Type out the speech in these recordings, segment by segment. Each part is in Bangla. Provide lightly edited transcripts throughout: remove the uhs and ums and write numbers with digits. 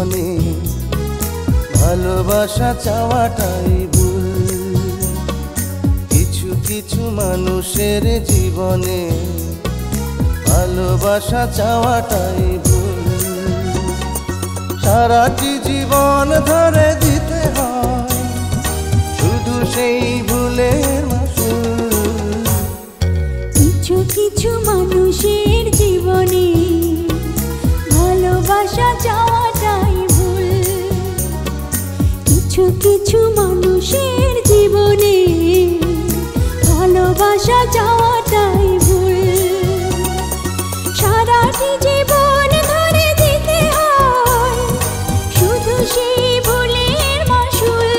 জীবনে ভালোবাসা চাওয়াটাই ভুল। কিছু কিছু মানুষের জীবনে ভালোবাসা চাওয়াটাই ভুল। সারাটি জীবন ধরে দিতে হয় শুধু সেই ভুলের মাসুল। কিছু কিছু মানুষের জীবনে ভালোবাসা চাওয়াটাই ভুল। কিছু কিছু মানুষের জীবনে ভালোবাসা চাওয়াটাই ভুল। সারাটি জীবন ধরে দিতে হয় শুধু সেই ভুলের মাসুল।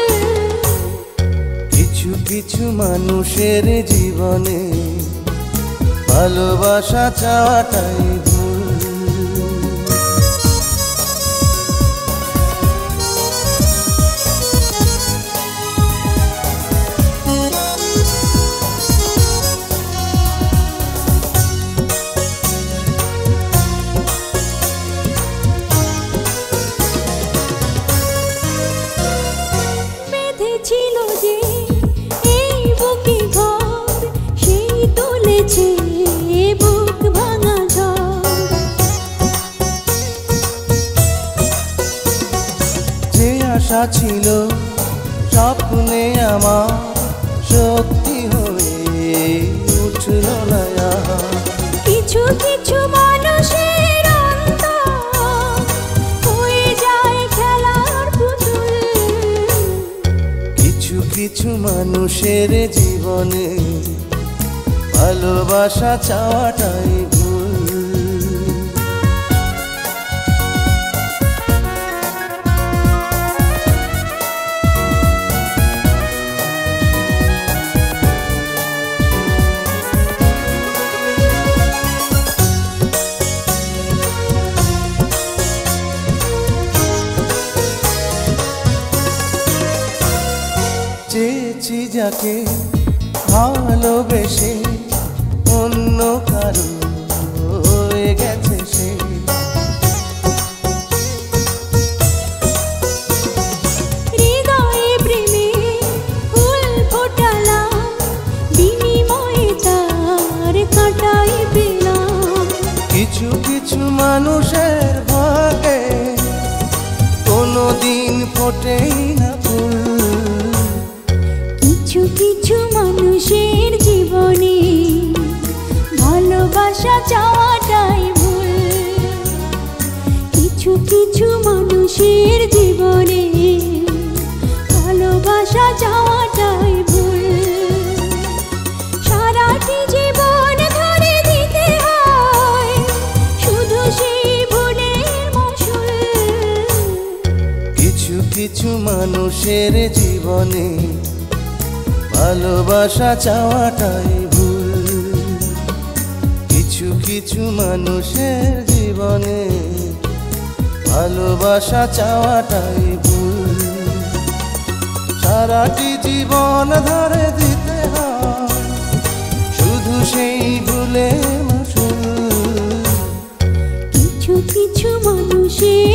কিছু কিছু মানুষের জীবনে ভালোবাসা চাওয়াটাই ভুল। বেঁধেছিল যে এই বুকে ঘর, সেই তুলেছে বুক ভাঙা ঝড়। যে আশা ছিল স্বপ্নে আমার সত্যি হয়ে উঠল না আর। কিছু কিছু মানুষের অন্তর হয়ে যায় খেলার পুতুল। কিছু কিছু মানুষের জীবনে ভালোবাসা চাওয়াটাই ভুল। চেয়েছি যাকে ভালোবেসে অন্য কারো হয়ে গেছে সে। হৃদয়ে প্রেমে ফুল ফোটালাম, বিনিময়ে তার কাঁটাই পেলাম। কিছু কিছু মানুষের ভাগে কোনোদিন ফোটেই না ফুল। কিছু কিছু মানুষের জীবনে ভালোবাসা চাওয়াটাই ভুল। কিছু কিছু মানুষের জীবনে ভালোবাসা চাওয়াটাই ভুল। সারাটি জীবন ধরে দিতে হয় শুধু সেই ভুলের মাসুল। কিছু কিছু মানুষের জীবনে ভালোবাসা চাওয়াটাই ভুল। কিছু কিছু মানুষের জীবনে ভালোবাসা চাওয়াটাই ভুল। সারাটি জীবন ধরে দিতে হয় শুধু সেই ভুলের মাসুল। কিছু কিছু মানুষের